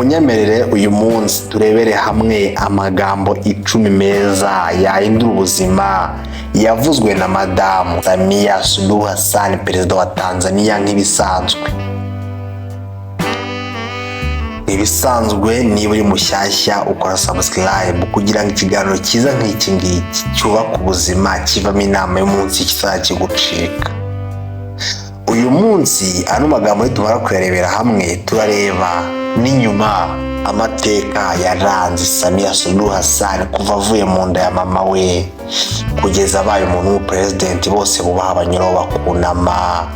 munyemerere uyu munsi turebere hamwe amagambo 10 meza yahindura ubuzima yavuzwe na Madamu Samia Suluhu Hassan, perezida wa Tanzania. Ntibisanzwe niba uri mushyashya ukora subscribe kugira ngo ikiganiro cyiza nk'iki ngiki cyubaka ubuzima kivamo inama y'umunsi kitazakigucika. Uyu munsi ano magambo tumara kuyarebera hamwe, turareba n'inyuma amateka yaranze Samia Suluhu Hassan kuva avuye mu nda ya mama we kugeza abaye umuntu w'umupresident bose bubaha abanyuraho bakunama.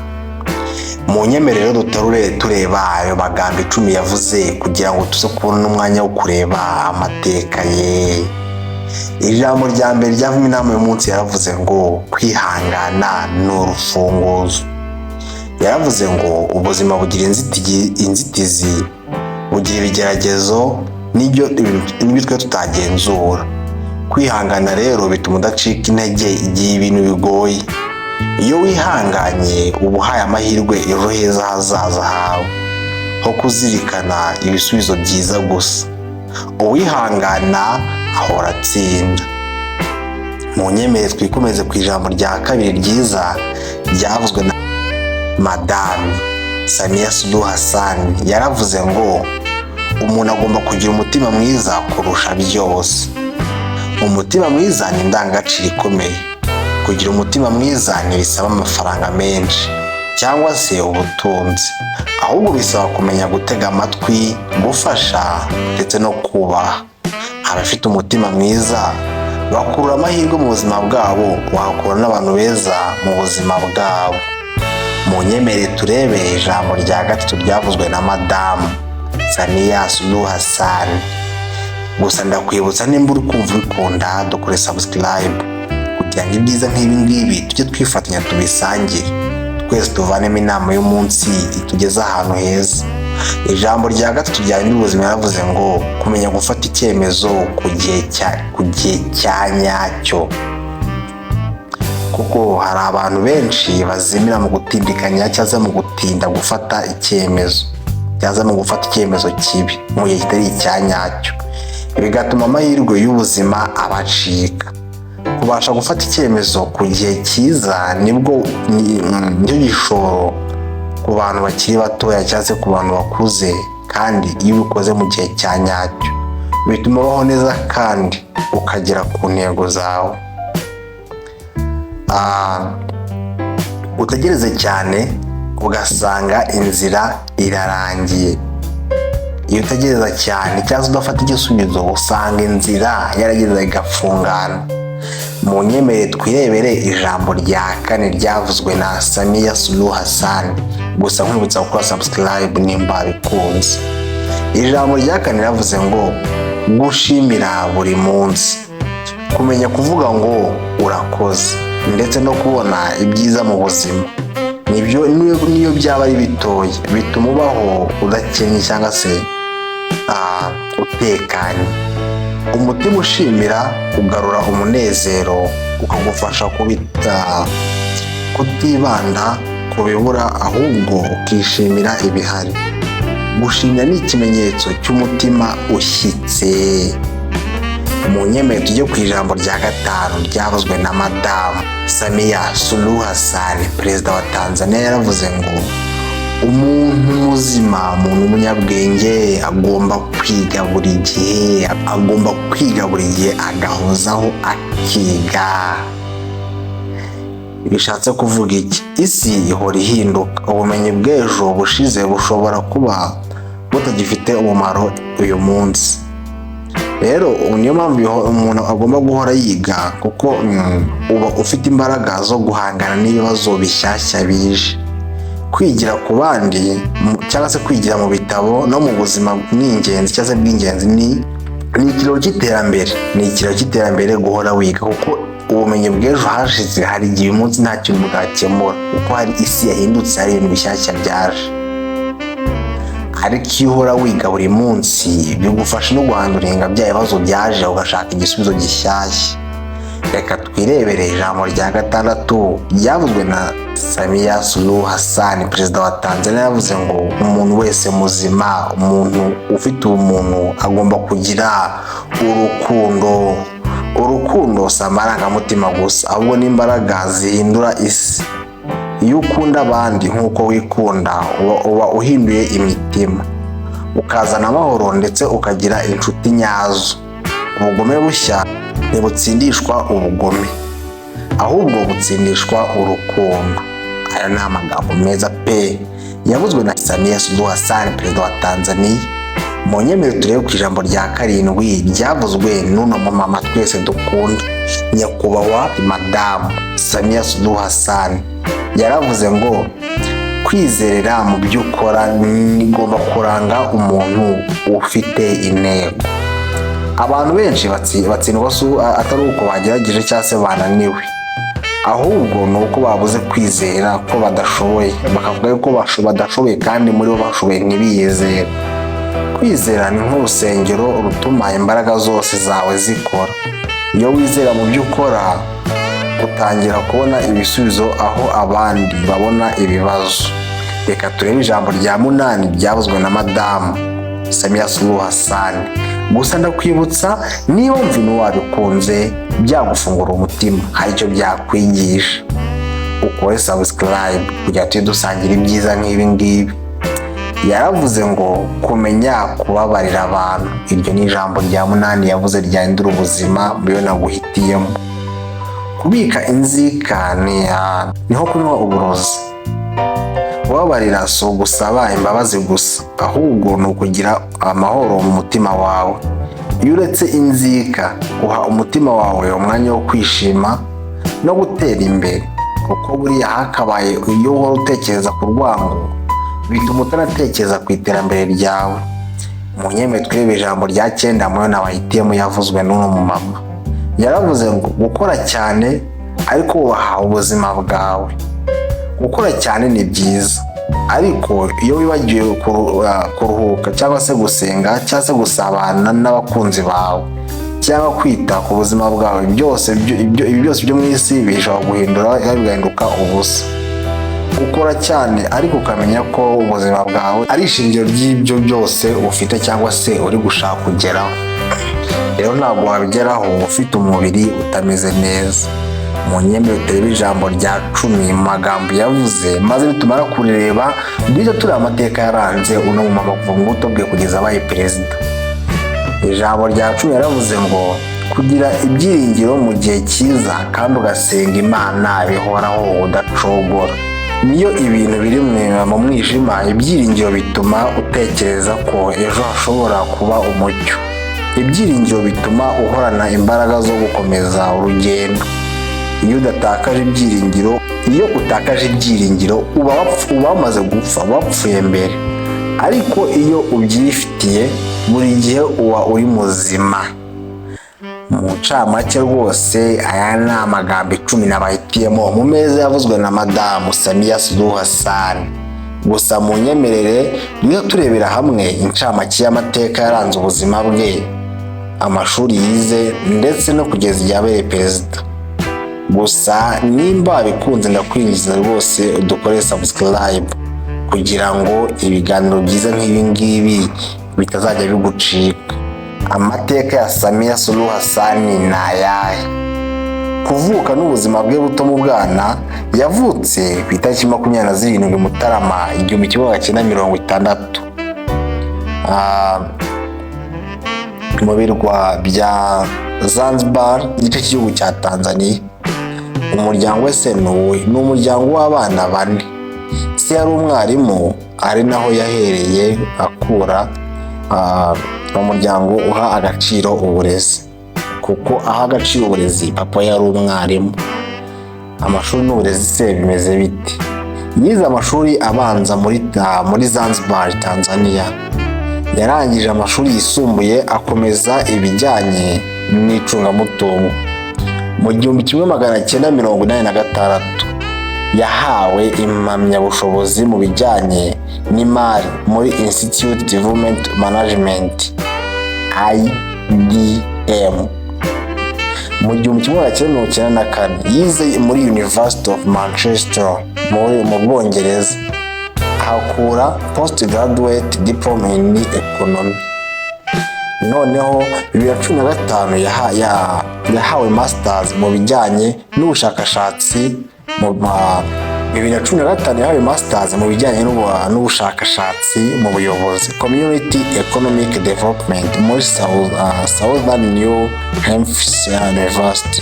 Mu nyemerero dutarure tureba ayo magambo 10 yavuze kugira ngo tuze kubona n'umwanya wo kureba amateka ye. Ijambo rya mbere ryavumye inama y'umunsi yaravuze ngo kwihangana n'urufunguzo. Yaravuze ngo ubuzima bugira inzitizi, bugira ibigeragezo n'ibyo twe tutagenzura. Kwihangana rero bituma udacika intege igihe ibintu bigoye. Iyo wihanganye uba uhaye amahirwe ejo heza hazaza hawe ho kuzirikana ibisubizo byiza gusa. Uwihangana ahora atsinda. Mu nyemere twikomeze ku ijambo rya kabiri ryiza ryavuzwe na Madamu Samia Suluhu Hassan. Yaravuze ngo umuntu agomba kugira umutima mwiza kurusha byose. Umutima mwiza ni indangagaciro ikomeye. Kugira umutima mwiza ntibisaba amafaranga menshi cyangwa se ubutunzi, ahubwo bisaba kumenya gutega amatwi, gufasha ndetse no kubaha. Abafite umutima mwiza bakurura amahirwe mu buzima bwabo, bagakura n'abantu beza mu buzima bwabo. Mu nyemere turebe ijambo rya gatatu ryavuzwe na Madamu Samia Suluhu Hassan. Gusa ndakwibutsa nimba uri kumva ubikunda dukore subscribe kugira ngo ibyiza nk'ibi ngibi tujye twifatanya tubisangire, twese tuvanemo inama y'umunsi itugeza ahantu heza. Ijambo rya gatatu ryahindura ubuzima yaravuze ngo kumenya gufata icyemezo ku gihe cya nyacyo. Kuko hari abantu benshi bazimira mu gutindikanya cyangwa mu gutinda gufata icyemezo, cyangwa mu gufata icyemezo kibi mu gihe kitari icya nyacyo, bigatuma amahirwe y'ubuzima abacika. Kubasha gufata icyemezo ku gihe cyiza nibwo nicyo gishoro ku bantu bakiri batoya cyangwa se ku bantu bakuze, kandi iyo ubikoze mu gihe cya nyacyo bituma ubaho neza kandi ukagera ku ntego zawe. Utegereze cyane ugasanga inzira irarangiye. Iyo utegereza cyane cyangwa udafata igisubizo usanga inzira yarageze igafungana. Mu nyemere twirebere ijambo rya kane ryavuzwe na Samia Suluhu Hassan. Gusa nkwibutsa gukora subscribe nimba bikunze. Ijambo rya kane ryavuze ngo gushimira buri munsi. Kumenya kuvuga ngo urakoze ndetse no kubona ibyiza mu buzima, nibyo niyo byaba ari bitoya bituma ubaho udakennye cyangwa se utekanye. Umutima ushimira ugarura umunezero, ukagufasha kutibanda ku bibura ahubwo ukishimira ibihari. Gushimira ni ikimenyetso cy'umutima ushyitse. Mu nyemere tujye ku ijambo rya gatanu ryavuzwe na Madamu Samia Suluhu Hassan, perezida wa Tanzania. Yaravuze ngo umuntu muzima, umuntu w'umunyabwenge agomba kwiga buri gihe, agahozaho akiga. Bishatse kuvuga iki? Isi ihora ihinduka. Ubumenyi bw'ejo bushize bushobora kuba butagifite umumaro uyu munsi. Rero niyo mpamvu umuntu agomba guhora yiga, kuko uba ufite imbaraga zo guhangana n'ibibazo bishyashya bije. Kwigira ku bandi cyangwa se kwigira mu bitabo no mu buzima ni ingenzi cyangwa se bw'ingenzi, ni ikiraro cy'iterambere. Ni ikiraro cy'iterambere guhora wiga, kuko ubumenyi bw'ejo hashize hari igihe uyu munsi nta kintu bwakemura, kuko hari isi yahindutse, hari ibintu bishyashya byaje. Ariko iyo uhora wiga buri munsi bigufasha no guhanduringa bya bibazo byaje ugashaka igisubizo gishyashya. Reka twirebere ijambo rya gatandatu ryavuzwe na Samia Suluhu Hassan, perezida wa Tanzania. Yavuze ngo umuntu wese muzima, umuntu ufite ubumuntu agomba kugira urukundo. Urukundo si amarangamutima gusa, ahubwo n'imbaraga zihindura isi. Iyo ukunda abandi nk'uko wikunda, uba uhinduye imitima, ukazana amahoro ndetse ukagira inshuti nyazo. Ubugome bushya ntibutsindishwa ubugome, ahubwo butsindishwa urukundo. Aya ni amagambo meza pe yavuzwe na Samia Suluhu Hassan, perezida wa Tanzania. Mu nyemerero turebe ku ijambo rya karindwi ryavuzwe n'uno mama twese dukunda, nyakubahwa madamu Samia Suluhu Hassan. Yaravuze ngo kwizerera mu byo ukora nigomba kuranga umuntu ufite intego. Abantu benshi batsindwa atari uko bagerageje cyangwa se bananiwe, ahubwo ni uko babuze kwizera ko badashoboye, bakavuga ko badashoboye kandi muri bo bashoboye ntibiyizere. Kwizera ni nk'urusengero rutuma imbaraga zose zawe zikora. Iyo wizera mu byo ukora, utangira kubona ibisubizo aho abandi babona ibibazo. Reka turebe ijambo rya munani ryavuzwe na madamu Samia Suluhu Hassan. Gusa ndakwibutsa, niba wumva wabikunze, byagufungura umutima, hari icyo byakwigisha, ukore subscribe kugira tujye dusangira ibyiza nk'ibi ngibi. Yaravuze ngo kumenya kubabarira abantu. Iryo ni ijambo rya munani yavuze ryahindura ubuzima byo naguhitiyemo. Kubika inzika niho kunywa uburozi. Kubabarira si ugusaba imbabazi gusa, ahubwo ni ukugira amahoro mu mutima wawe. Iyo uretse inzika, uha umutima wawe umwanya wo kwishima no gutera imbere, kuko buriya hakabaye iyo uhora utekereza ku rwango, bituma utanatekereza ku iterambere ryawe. Mu nyemerero turebe ijambo rya 9 muyo nabahitiyemo yavuzwe n'uno mumama. Yaravuze ngo gukora cyane ariko wubaha ubuzima bwawe. Gukora cyane ni byiza, ariko iyo wibagiwe kuruhuka cyangwa se gusenga cyangwa se gusabana n'abakunzi bawe cyangwa kwita ku buzima bwawe, ibi byose byo mu isi bishobora guhindura bigahinduka ubusa. Ukora cyane ariko ukamenya ko ubuzima bwawe ari ishingiro ry'ibyo byose ufite cyangwa se uri gushaka kugeraho. Rero ntabwo wabigeraho ufite umubiri utameze neza. Mu nyemerero turebe ijambo rya 10 mu magambo yavuze, maze nitumara kureba duhita tureba amateka yaranze uno mumama kuva mu buto bwe kugeza abaye perezida. Ijambo rya 10 yaravuze ngo kugira ibyiringiro mu gihe cyiza kandi ugasenga Imana bihoraho udacogora. Niyo ibintu biri mu mwijima, ibyiringiro bituma utekereza ko ejo hashobora kuba umucyo. Ibyiringiro bituma uhorana imbaraga zo gukomeza urugendo. Iyo utakaje ibyiringiro uba wamaze gupfa, wapfuye mbere. Ariko iyo ubyifitiye buri gihe uba uri muzima. Mu ncamake rwose, aya ni amagambo 10 nabahitiyemo mu meza yavuzwe na madamu Samia Suluhu Hassan. Gusa mu nyemerere niyo turebera hamwe incamake y'amateka yaranze ubuzima bwe, amashuri yize ndetse no kugeza igihe abaye perezida. Gusa nimba bikunze ndakwinjiza rwose udukore subscribe kugira ngo ibiganiro byiza nk'ibi ngibi bitazajya bigucika. Amateka ya Samia Suluhu Hassan ni ayahe? Kuvuka n'ubuzima bwe buto mu bwana, yavutse ku itariki 27 Mutarama 1960 mu birwa bya Zanzibar, igice cy'igihugu cya Tanzania. Umuryango wese ni umuryango w'abana 4. Se yari umwarimu, ari naho yahereye akura umuryango uha agaciro uburezi, kuko aha agaciro uburezi papa yari umwarimu. Amashuri n'uburezi se bimeze bite? Yize amashuri abanza muri Zanzibar, Tanzania. Yarangije amashuri yisumbuye akomeza ibijyanye n'icungamutungo. Mu 1986 yahawe impamyabushobozi mu bijyanye n'imari muri Institute Development Management IDM. Mu 1994 yize muri University of Manchester mu Bwongereza, ahakura postgraduate diploma in economy. Noneho 2015 yahawe masters mu bijyanye n'ubushakashatsi mu 2015 yahawe masters mu bijyanye n'ubushakashatsi mu buyobozi community economic development muri Southern New Hampshire University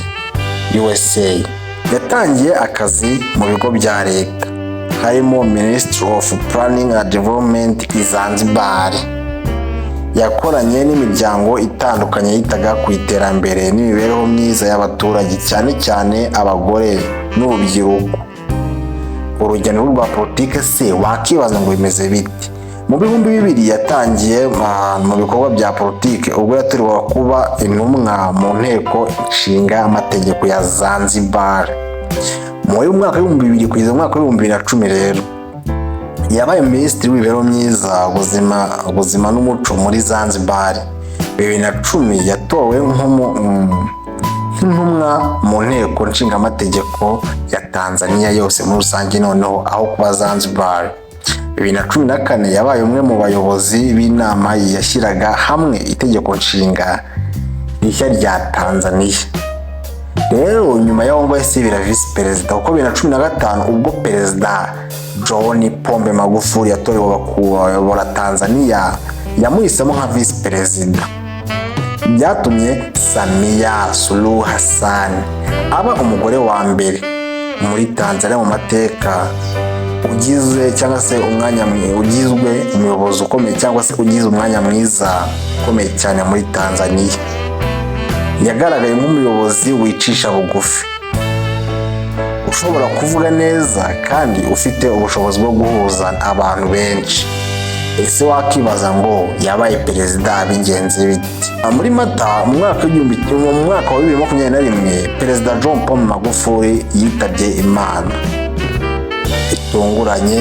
USA. Yatangiye akazi mu bigo bya leta harimo Ministry of Planning and Development i Zanzibar. Yakoranye n'imiryango itandukanye yitaga ku iterambere n'imibereho myiza y'abaturage cyane cyane abagore n'urubyiruko. Urugendo rwa politike se wakibaza ngo bimeze bite? Mu 2000 yatangiye mu bikorwa bya politike ubwo yatorerwa kuba intumwa mu nteko nshinga amategeko ya Zanzibar. Mu mwaka wa 2000 kugeza mu mwaka wa 2010 rero yabaye minisitiri w'imibereho myiza, ubuzima n'umuco muri Zanzibar. 2010 yatowe nk'intumwa mu nteko nshinga amategeko ya Tanzania yose muri rusange, noneho aho kuba Zanzibar. 2014 yabaye umwe mu bayobozi b'inama yashyiraga hamwe itegeko nshinga rishya rya Tanzania. Rero nyuma y'aho ngo yasibira visi perezida kuko 2015 ubwo perezida John Pombe Magufuli yatorewe kuyobora Tanzania yamuhisemo nka visi perezida. Byatumye Samia Suluhu Hassan aba umugore wa mbere muri Tanzania mu mateka ugizwe umuyobozi ukomeye cyangwa se ugize umwanya mwiza ukomeye cyane muri Tanzania. Yagaragaye nk'umuyobozi wicisha bugufi, ushobora kuvuga neza kandi ufite ubushobozi bwo guhuza abantu benshi. Ese wakibaza ngo yabaye perezida bigenze bite? Muri Mata mu mwaka wa 2021 perezida John Pombe Magufuli yitabye Imana itunguranye,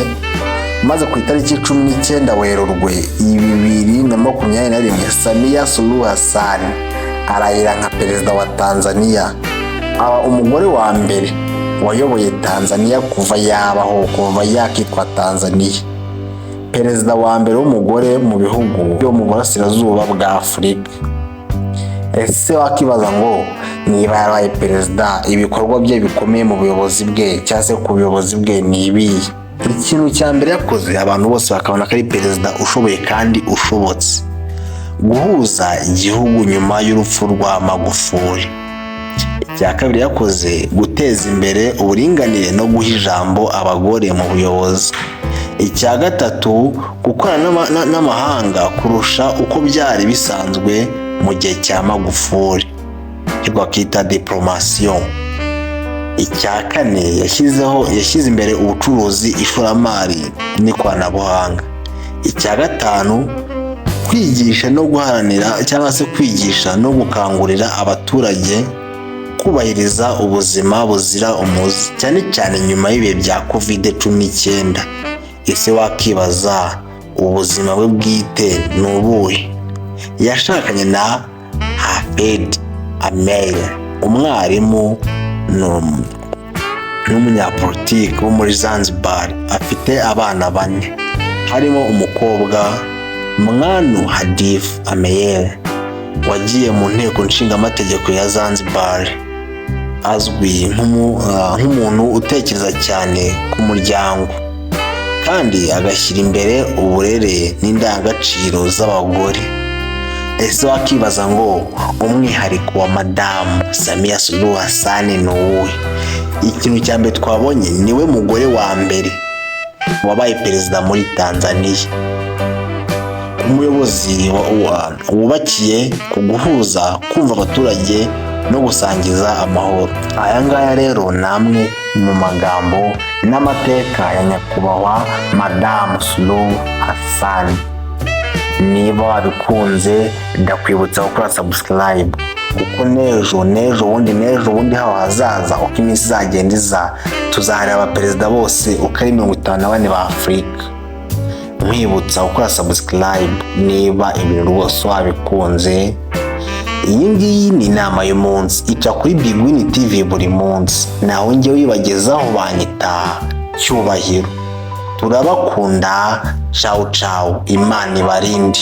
maze ku itariki 19 Werurwe 2021 Samia Suluhu Hassan arahira nka perezida wa Tanzania, aba umugore wa mbere wayoboye Tanzania kuva yakitwa Tanzania, perezida wa mbere w'umugore mu bihugu byo mu burasirazuba bwa Afurika. Ese wakibaza ngo niba yarabaye perezida ibikorwa bye bikomeye mu buyobozi bwe cyangwa se ku buyobozi bwe ni ibihe? Ikintu cya mbere yakoze abantu bose bakabona ko ari perezida ushoboye kandi ushobotse: guhuza igihugu nyuma y'urupfu rwa Magufuli. Icya kabiri yakoze guteza imbere uburinganire no guha ijambo abagore mu buyobozi. Icya gatatu gukorana n'amahanga kurusha uko byari bisanzwe mu gihe cya Magufuli, icyo kita diplomation. Icya kane yashyize imbere ubucuruzi, ishoramari n'ikoranabuhanga. Icya gatanu kwigisha no guharanira cyangwa se kwigisha no gukangurira abaturage kubahiriza ubuzima buzira umuze, cyane cyane nyuma y'ibihe bya COVID-19. Ese wakibaza ubuzima bwe bwite ni ubuhe? Yashakanye na Hafid Ameir, umwarimu n'umunyapolitiki wo muri Zanzibar. Afite abana 4 harimo umukobwa Mng'anu Hadif Ameir wagiye mu nteko nshinga amategeko ya Zanzibar, azwi nk'umuntu utekereza cyane ku muryango kandi agashyira imbere uburere n'indangagaciro z'abagore. Ese wakibaza ngo umwihariko wa Madamu Samia Suluhu Hassan ni uwuhe? Ikintu cya mbere twabonye niwe mugore wa mbere wabaye perezida muri Tanzania, umuyobozi wubakiye ku guhuza, kumva abaturage no gusangiza amahoro. Aya ngaya rero namwe mu magambo n'amateka ya nyakubahwa Madamu Suluhu Hassan. Niba wabikunze ndakwibutsa gukora subscribe, kuko n'ejo bundi haho hazaza uko iminsi izagenda iza tuzahareba abaperezida bose uko ari 54 ba Afurika. Nkwibutsa gukora subscribe niba ibintu rwose wabikunze. iyi ngiyi ni inama y'umunsi ica kuri Big Win TV buri munsi, naho njyewe uyibagezaho banyita Cyubahiro. Turabakunda, ciao ciao, Imana ibarinde.